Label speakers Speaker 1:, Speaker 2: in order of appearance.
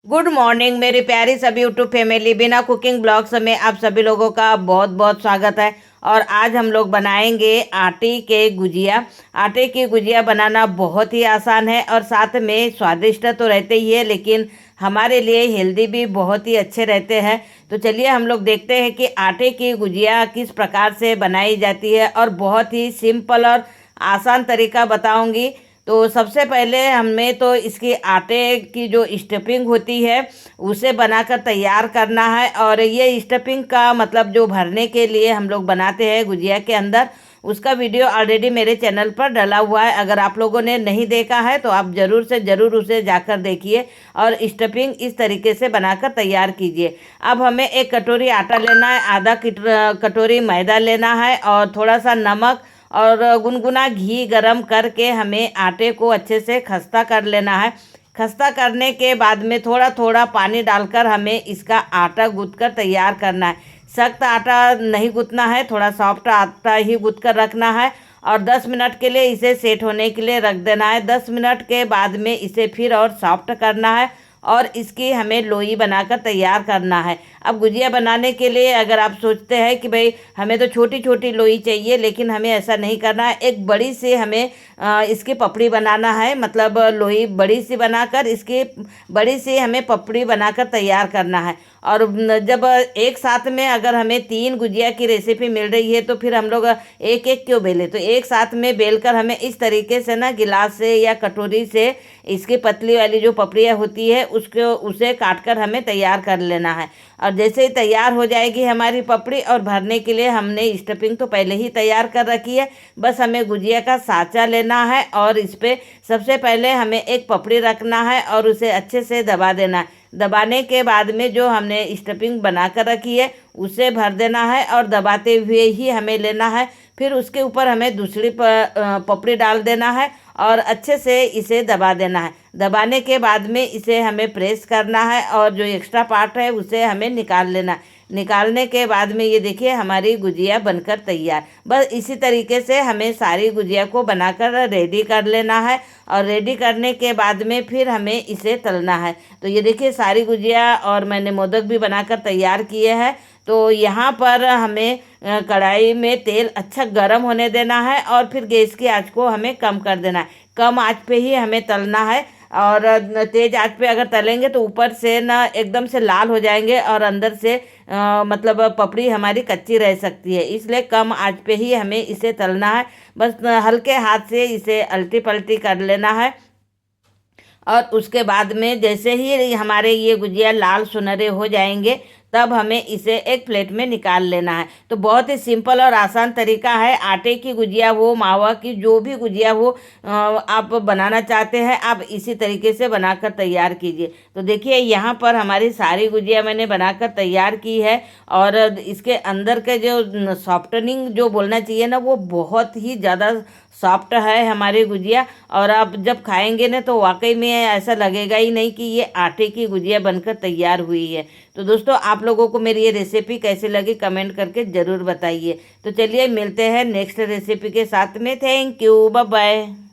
Speaker 1: Good morning मेरी प्यारी सभी यूट्यूब फैमिली। बिना कुकिंग ब्लॉग्स में आप सभी लोगों का बहुत बहुत स्वागत है। और आज हम लोग बनाएंगे आटे के गुजिया। आटे की गुजिया बनाना बहुत ही आसान है और साथ में स्वादिष्ट तो रहते ही है, लेकिन हमारे लिए हेल्दी भी बहुत ही अच्छे रहते हैं। तो चलिए हम लोग देखते हैं कि आटे की गुजिया किस प्रकार से बनाई जाती है, और बहुत ही सिंपल और आसान तरीका बताऊंगी। तो सबसे पहले हमें तो इसकी आटे की जो स्टफिंग होती है उसे बनाकर तैयार करना है। और ये स्टफिंग का मतलब जो भरने के लिए हम लोग बनाते हैं गुजिया के अंदर, उसका वीडियो ऑलरेडी मेरे चैनल पर डला हुआ है। अगर आप लोगों ने नहीं देखा है तो आप ज़रूर से ज़रूर उसे जाकर देखिए और स्टफिंग इस तरीके से बनाकर तैयार कीजिए। अब हमें एक कटोरी आटा लेना है, आधा कटोरी मैदा लेना है और थोड़ा सा नमक और गुनगुना घी गरम करके हमें आटे को अच्छे से खस्ता कर लेना है। खस्ता करने के बाद में थोड़ा थोड़ा पानी डालकर हमें इसका आटा गूँथ कर तैयार करना है। सख्त आटा नहीं गूँथना है, थोड़ा सॉफ्ट आटा ही गूँथ कर रखना है। और 10 मिनट के लिए इसे सेट होने के लिए रख देना है। 10 मिनट के बाद में इसे फिर और सॉफ्ट करना है और इसकी हमें लोई बनाकर तैयार करना है। अब गुजिया बनाने के लिए अगर आप सोचते हैं कि भाई हमें तो छोटी छोटी लोई चाहिए, लेकिन हमें ऐसा नहीं करना है। एक बड़ी सी हमें इसकी पपड़ी बनाना है, मतलब लोई बड़ी सी बनाकर इसकी बड़ी सी हमें पपड़ी बनाकर तैयार करना है। और जब एक साथ में अगर हमें 3 गुजिया की रेसिपी मिल रही है तो फिर हम लोग एक एक क्यों बेले, तो एक साथ में बेलकर हमें इस तरीके से ना गिलास से या कटोरी से इसकी पतली वाली जो पपड़ियाँ होती है उसे काट कर हमें तैयार कर लेना है। और जैसे ही तैयार हो जाएगी हमारी पपड़ी, और भरने के लिए हमने स्टफिंग तो पहले ही तैयार कर रखी है, बस हमें गुजिया का साँचा लेना है और इस पर सबसे पहले हमें एक पपड़ी रखना है और उसे अच्छे से दबा देना है। दबाने के बाद में जो हमने स्टफिंग बना कर रखी है उसे भर देना है और दबाते हुए ही हमें लेना है। फिर उसके ऊपर हमें दूसरी पपड़ी डाल देना है और अच्छे से इसे दबा देना है। दबाने के बाद में इसे हमें प्रेस करना है और जो एक्स्ट्रा पार्ट है उसे हमें निकाल लेना है। निकालने के बाद में ये देखिए हमारी गुजिया बनकर तैयार। बस इसी तरीके से हमें सारी गुजिया को बनाकर रेडी कर लेना है और रेडी करने के बाद में फिर हमें इसे तलना है। तो ये देखिए सारी गुजिया और मैंने मोदक भी बनाकर तैयार किए हैं। तो यहाँ पर हमें कढ़ाई में तेल अच्छा गर्म होने देना है और फिर गैस की आंच को हमें कम कर देना है। कम आंच पे ही हमें तलना है, और तेज आंच पे अगर तलेंगे तो ऊपर से ना एकदम से लाल हो जाएंगे और अंदर से मतलब पपड़ी हमारी कच्ची रह सकती है। इसलिए कम आंच पे ही हमें इसे तलना है। बस हल्के हाथ से इसे अल्टी पल्टी कर लेना है। और उसके बाद में जैसे ही हमारे ये गुजिया लाल सुनहरे हो जाएंगे तब हमें इसे एक प्लेट में निकाल लेना है। तो बहुत ही सिंपल और आसान तरीका है। आटे की गुजिया हो, मावा की जो भी गुजिया हो आप बनाना चाहते हैं, आप इसी तरीके से बनाकर तैयार कीजिए। तो देखिए यहाँ पर हमारी सारी गुजिया मैंने बनाकर तैयार की है और इसके अंदर के जो सॉफ्टनिंग जो बोलना चाहिए ना, वो बहुत ही ज़्यादा सॉफ्ट है हमारी गुजिया। और आप जब खाएंगे ना तो वाकई में ऐसा लगेगा ही नहीं कि ये आटे की गुजिया बनकर तैयार हुई है। तो दोस्तों आप लोगों को मेरी ये रेसिपी कैसी लगी कमेंट करके ज़रूर बताइए। तो चलिए मिलते हैं नेक्स्ट रेसिपी के साथ में। Thank you, bye bye.